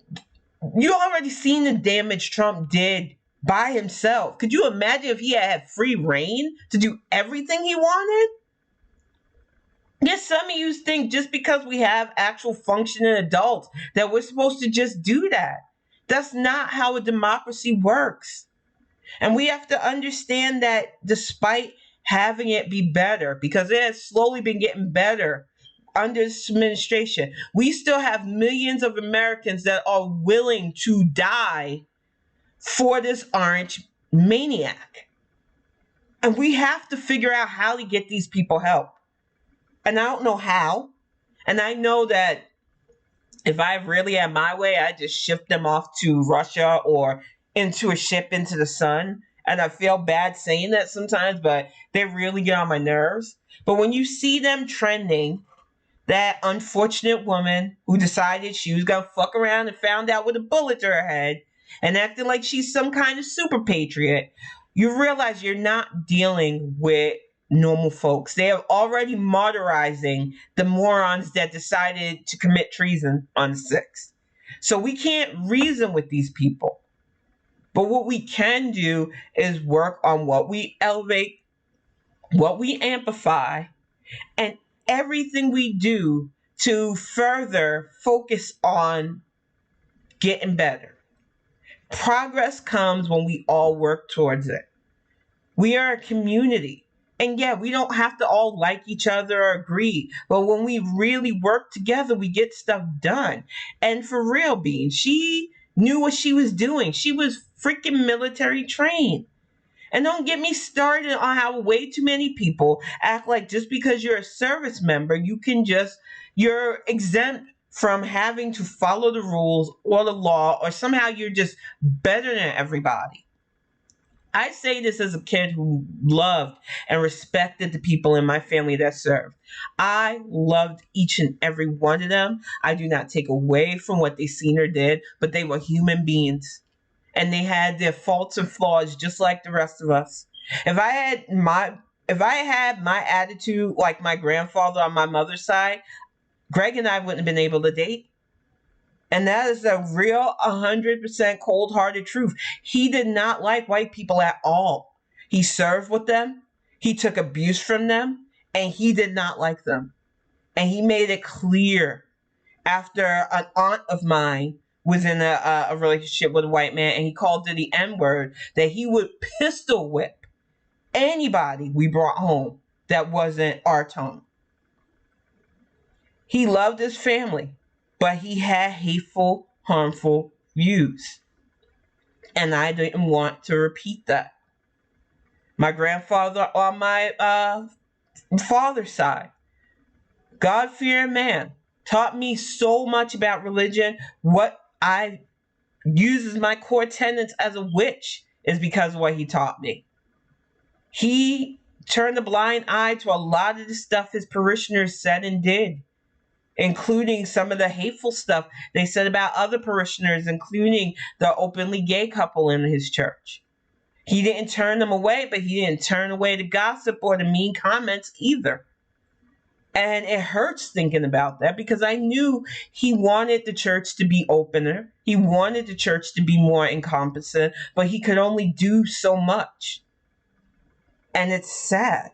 You already seen the damage Trump did by himself. Could you imagine if he had free reign to do everything he wanted? Yes, some of you think just because we have actual functioning adults that we're supposed to just do that. That's not how a democracy works. And we have to understand that despite having it be better, because it has slowly been getting better under this administration, we still have millions of Americans that are willing to die for this orange maniac. And we have to figure out how to get these people help. And I don't know how. And I know that if I really had my way, I'd just ship them off to Russia or into a ship into the sun. And I feel bad saying that sometimes, but they really get on my nerves. But when you see them trending, that unfortunate woman who decided she was going to fuck around and found out with a bullet to her head and acting like she's some kind of super patriot, you realize you're not dealing with normal folks. They are already martyrizing the morons that decided to commit treason on the 6th. So we can't reason with these people. But what we can do is work on what we elevate, what we amplify, and everything we do to further focus on getting better. Progress comes when we all work towards it. We are a community. And yeah, we don't have to all like each other or agree. But when we really work together, we get stuff done. And for real, Bean, she knew what she was doing. She was freaking military trained. And don't get me started on how way too many people act like just because you're a service member, you're exempt from having to follow the rules or the law, or somehow you're just better than everybody. I say this as a kid who loved and respected the people in my family that served. I loved each and every one of them. I do not take away from what they seen or did, but they were human beings. And they had their faults and flaws just like the rest of us. If I had my attitude like my grandfather on my mother's side, Greg and I wouldn't have been able to date. And that is a real 100% cold-hearted truth. He did not like white people at all. He served with them. He took abuse from them. And he did not like them. And he made it clear after an aunt of mine was in a relationship with a white man and he called it the N-word, that he would pistol whip anybody we brought home that wasn't our tone. He loved his family, but he had hateful, harmful views. And I didn't want to repeat that. My grandfather on my father's side, God-fearing man, taught me so much about religion. What I use as my core tenets as a witch is because of what he taught me. He turned a blind eye to a lot of the stuff his parishioners said and did, including some of the hateful stuff they said about other parishioners, including the openly gay couple in his church. He didn't turn them away, but he didn't turn away the gossip or the mean comments either. And it hurts thinking about that because I knew he wanted the church to be opener. He wanted the church to be more encompassing, but he could only do so much. And it's sad.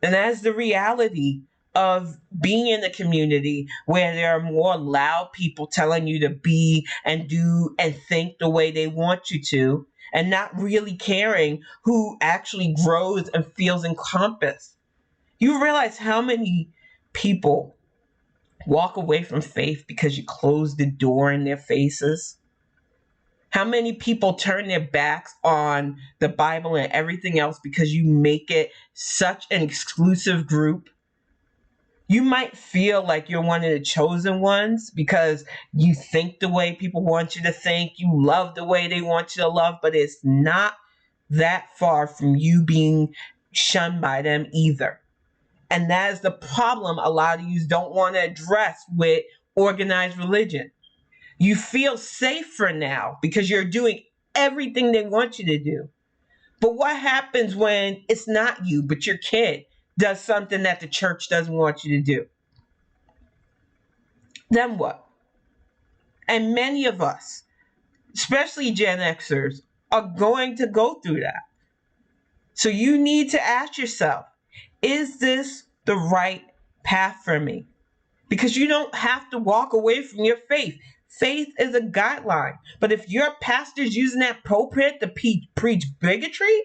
And that's the reality of being in a community where there are more loud people telling you to be and do and think the way they want you to, and not really caring who actually grows and feels encompassed. You realize how many people walk away from faith because you close the door in their faces? How many people turn their backs on the Bible and everything else because you make it such an exclusive group? You might feel like you're one of the chosen ones because you think the way people want you to think, you love the way they want you to love, but it's not that far from you being shunned by them either. And that is the problem a lot of you don't want to address with organized religion. You feel safer now because you're doing everything they want you to do. But what happens when it's not you, but your kid does something that the church doesn't want you to do? Then what? And many of us, especially Gen Xers, are going to go through that. So you need to ask yourself, is this the right path for me? Because you don't have to walk away from your faith. Faith is a guideline. But if your pastor's using that pulpit to preach bigotry,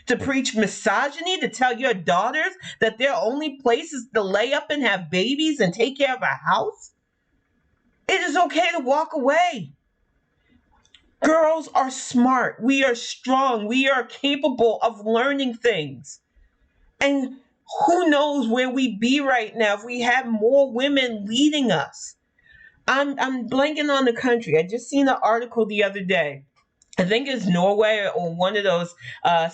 to preach misogyny, to tell your daughters that their only place is to lay up and have babies and take care of a house, it is okay to walk away. Girls are smart. We are strong. We are capable of learning things. And who knows where we'd be right now if we had more women leading us. I'm blanking on the country. I just seen an article the other day. I think it's Norway or one of those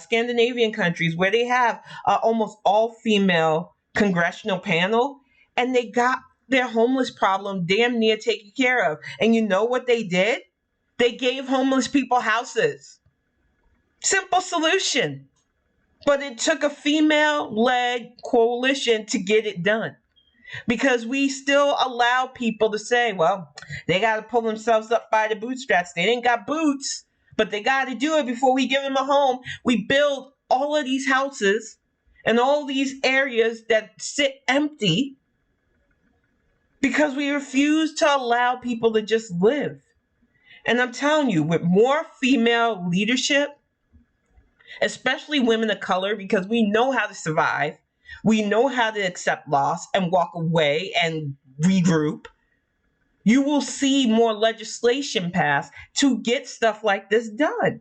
Scandinavian countries where they have almost all female congressional panel, and they got their homeless problem damn near taken care of. And you know what they did? They gave homeless people houses. Simple solution. But it took a female-led coalition to get it done. Because we still allow people to say, well, they got to pull themselves up by the bootstraps. They ain't got boots, but they got to do it before we give them a home. We build all of these houses and all these areas that sit empty because we refuse to allow people to just live. And I'm telling you, with more female leadership, especially women of color, because we know how to survive, we know how to accept loss and walk away and regroup, you will see more legislation passed to get stuff like this done.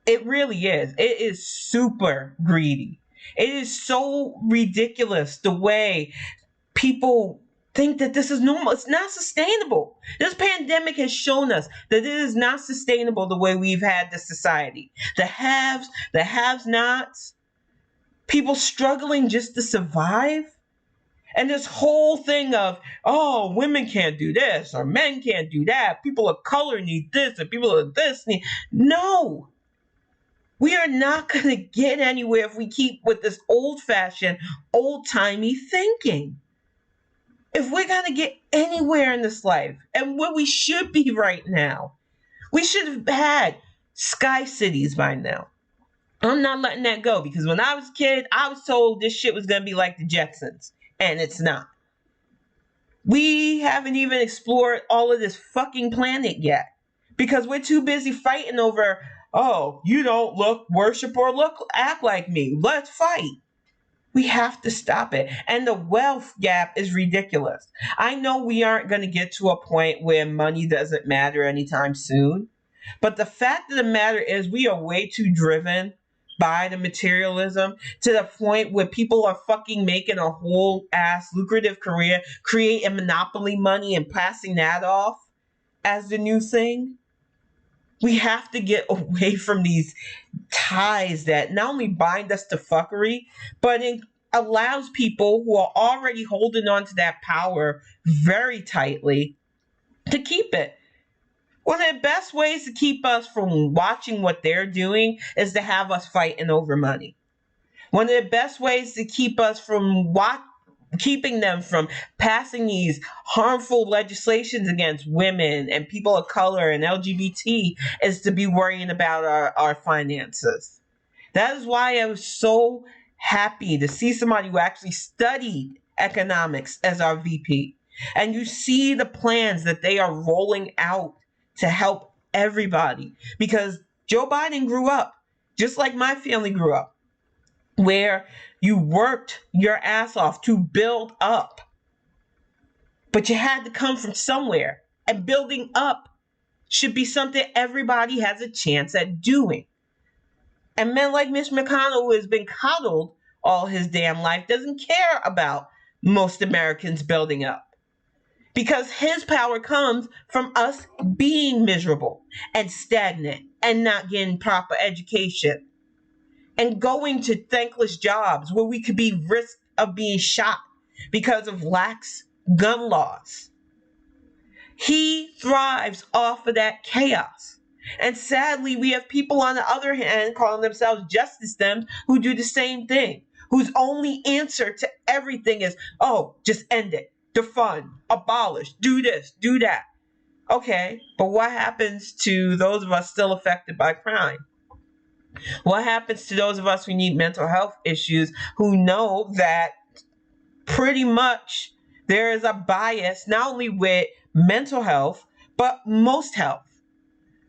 It really is. It is super greedy. It is so ridiculous the way people think that this is normal. It's not sustainable. This pandemic has shown us that it is not sustainable the way we've had the society. The haves, the have-nots, people struggling just to survive. And this whole thing of, oh, women can't do this or men can't do that. People of color need this and people of this need. No. We are not going to get anywhere if we keep with this old-fashioned, old-timey thinking. If we're going to get anywhere in this life and where we should be right now, we should have had sky cities by now. I'm not letting that go because when I was a kid, I was told this shit was going to be like the Jetsons, and it's not. We haven't even explored all of this fucking planet yet because we're too busy fighting over, oh, you don't look, worship, or act like me. Let's fight. We have to stop it. And the wealth gap is ridiculous. I know we aren't going to get to a point where money doesn't matter anytime soon. But the fact of the matter is we are way too driven by the materialism to the point where people are fucking making a whole ass lucrative career, creating monopoly money and passing that off as the new thing. We have to get away from these ties that not only bind us to fuckery, but it allows people who are already holding on to that power very tightly to keep it. One of the best ways to keep us from watching what they're doing is to have us fighting over money. One of the best ways to keep us from keeping them from passing these harmful legislations against women and people of color and LGBT is to be worrying about our finances. That is why I was so happy to see somebody who actually studied economics as our VP. And you see the plans that they are rolling out to help everybody. Because Joe Biden grew up just like my family grew up, where you worked your ass off to build up. But you had to come from somewhere. And building up should be something everybody has a chance at doing. And men like Mitch McConnell, who has been coddled all his damn life, doesn't care about most Americans building up. Because his power comes from us being miserable and stagnant and not getting proper education and going to thankless jobs where we could be risk of being shot because of lax gun laws. He thrives off of that chaos. And sadly, we have people on the other hand calling themselves justice Dems who do the same thing, whose only answer to everything is, oh, just end it, defund, abolish, do this, do that. Okay, but what happens to those of us still affected by crime? What happens to those of us who need mental health issues, who know that pretty much there is a bias not only with mental health, but most health?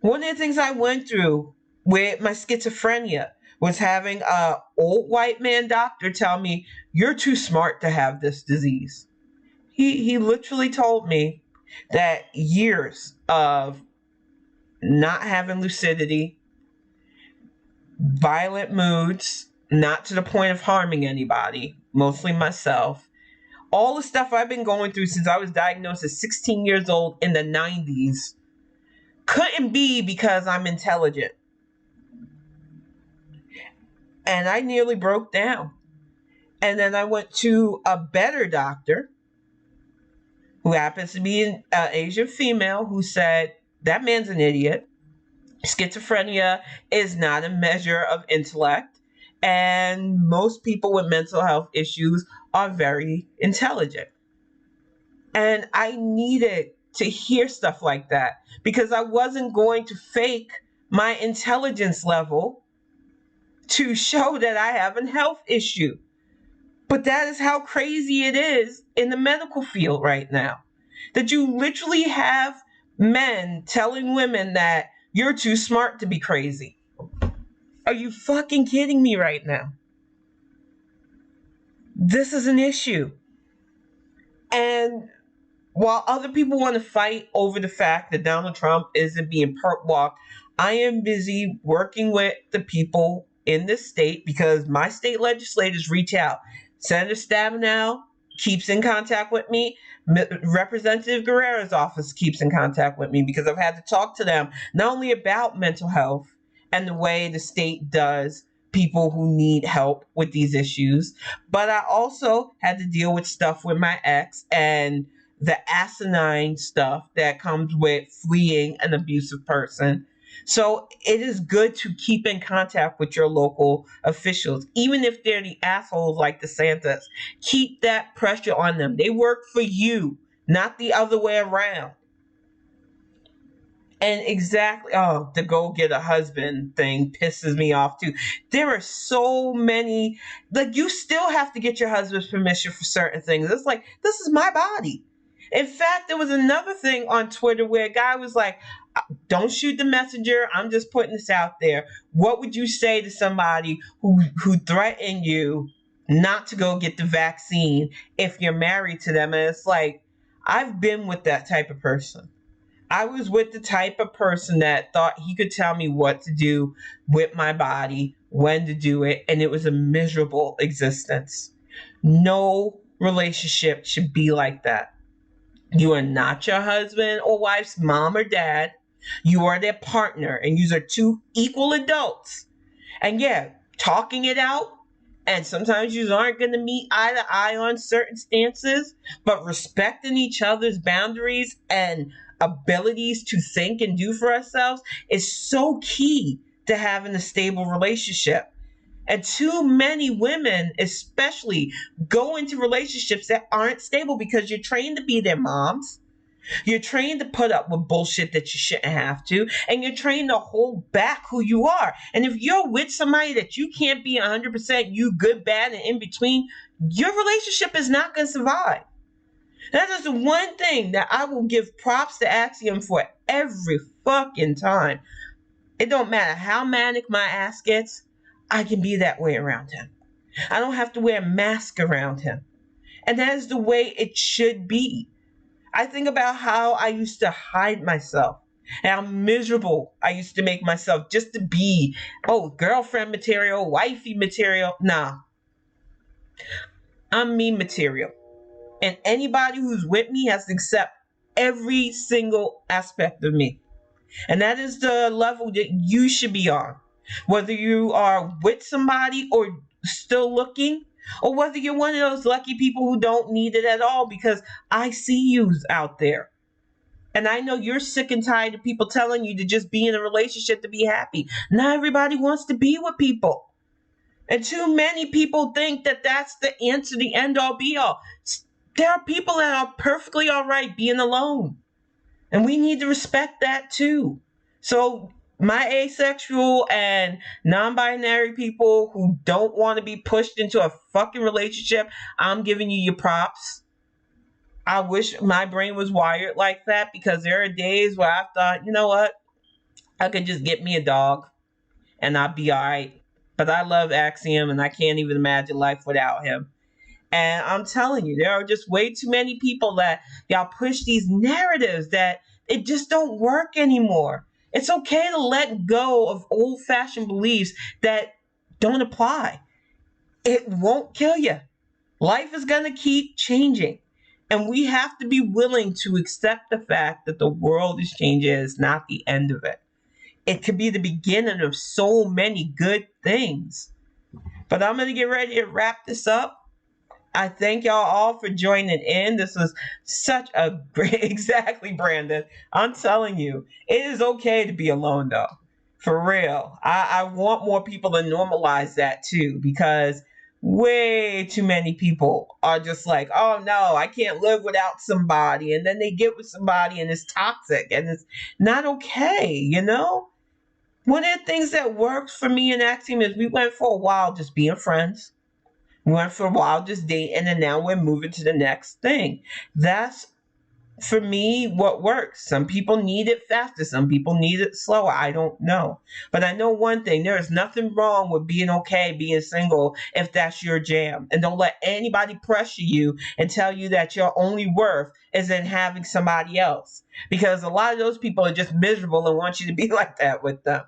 One of the things I went through with my schizophrenia was having a old white man doctor tell me, you're too smart to have this disease. He literally told me that years of not having lucidity, violent moods, not to the point of harming anybody, mostly myself, all the stuff I've been going through since I was diagnosed at 16 years old in the 90s couldn't be because I'm intelligent. And I nearly broke down. And then I went to a better doctor who happens to be an Asian female who said, that man's an idiot. Schizophrenia is not a measure of intellect. And most people with mental health issues are very intelligent. And I needed to hear stuff like that because I wasn't going to fake my intelligence level to show that I have a health issue. But that is how crazy it is in the medical field right now. That you literally have men telling women that you're too smart to be crazy. Are you fucking kidding me right now? This is an issue. And while other people want to fight over the fact that Donald Trump isn't being perp walked, I am busy working with the people in this state because my state legislators reach out. Senator Stabenow keeps in contact with me. Representative Guerrero's office keeps in contact with me because I've had to talk to them not only about mental health and the way the state does people who need help with these issues, but I also had to deal with stuff with my ex and the asinine stuff that comes with fleeing an abusive person. So it is good to keep in contact with your local officials, even if they're the assholes like DeSantis. Keep that pressure on them. They work for you, not the other way around. And exactly, oh, the go get a husband thing pisses me off too. There are so many, like, you still have to get your husband's permission for certain things. It's like, this is my body. In fact, there was another thing on Twitter where a guy was like, don't shoot the messenger. I'm just putting this out there. What would you say to somebody who threatened you not to go get the vaccine if you're married to them? And it's like, I've been with that type of person. I was with the type of person that thought he could tell me what to do with my body, when to do it, and it was a miserable existence. No relationship should be like that. You are not your husband or wife's mom or dad. You are their partner, and you are two equal adults. And yeah, talking it out, and sometimes you aren't going to meet eye to eye on certain stances, but respecting each other's boundaries and abilities to think and do for ourselves is so key to having a stable relationship. And too many women, especially, go into relationships that aren't stable because you're trained to be their moms. You're trained to put up with bullshit that you shouldn't have to, and you're trained to hold back who you are. And if you're with somebody that you can't be 100% you, good, bad, and in between, your relationship is not going to survive. That is the one thing that I will give props to Axiom for every fucking time. It don't matter how manic my ass gets, I can be that way around him. I don't have to wear a mask around him. And that is the way it should be. I think about how I used to hide myself and how miserable I used to make myself just to be, girlfriend material, wifey material. Nah, I'm me material. And anybody who's with me has to accept every single aspect of me. And that is the level that you should be on. Whether you are with somebody or still looking, or whether you're one of those lucky people who don't need it at all, because I see you out there. And I know you're sick and tired of people telling you to just be in a relationship to be happy. Not everybody wants to be with people. And too many people think that that's the answer, the end all be all. There are people that are perfectly all right being alone. And we need to respect that too. So my asexual and non-binary people who don't want to be pushed into a fucking relationship, I'm giving you your props. I wish my brain was wired like that, because there are days where I thought, you know what? I could just get me a dog and I'll be all right. But I love Axiom and I can't even imagine life without him. And I'm telling you, there are just way too many people that y'all push these narratives that it just don't work anymore. It's okay to let go of old-fashioned beliefs that don't apply. It won't kill you. Life is going to keep changing. And we have to be willing to accept the fact that the world is changing. It's not the end of it. It could be the beginning of so many good things. But I'm going to get ready to wrap this up. I thank y'all all for joining in. This was such a great, exactly, Brandon. I'm telling you, it is okay to be alone, though. For real. I want more people to normalize that too, because way too many people are just like, oh no, I can't live without somebody. And then they get with somebody and it's toxic and it's not okay, you know? One of the things that works for me and Axiom is we went for a while just being friends. We went for a while just dating, and now we're moving to the next thing. That's, for me, what works. Some people need it faster. Some people need it slower. I don't know. But I know one thing. There is nothing wrong with being okay, being single, if that's your jam. And don't let anybody pressure you and tell you that your only worth is in having somebody else. Because a lot of those people are just miserable and want you to be like that with them.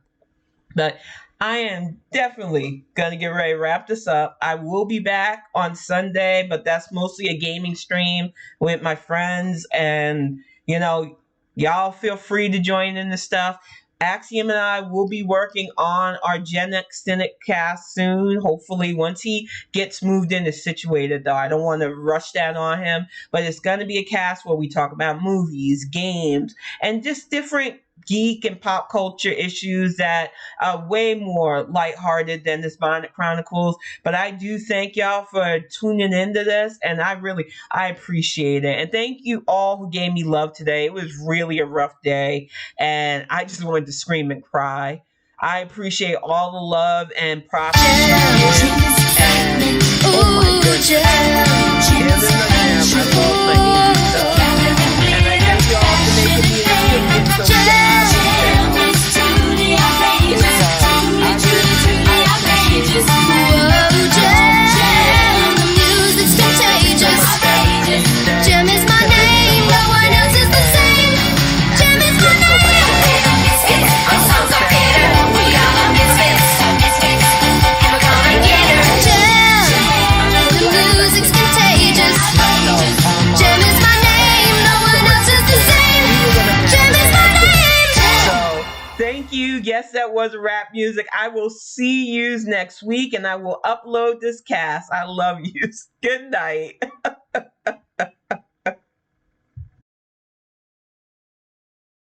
But I am definitely going to get ready to wrap this up. I will be back on Sunday, but that's mostly a gaming stream with my friends. And, you know, y'all feel free to join in the stuff. Axiom and I will be working on our Gen Extended cast soon. Hopefully, once he gets moved in and situated, though. I don't want to rush that on him. But it's going to be a cast where we talk about movies, games, and just different geek and pop culture issues that are way more lighthearted than this Bonnet Chronicles. But I do thank y'all for tuning into this, and I appreciate it. And thank you all who gave me love today. It was really a rough day, and I just wanted to scream and cry. I appreciate all the love and props. And oh my goodness, I love my Asian stuff. And I thank you all for making me an experience so yes, that was rap music. I will see you next week, and I will upload this cast. I love you. Good night.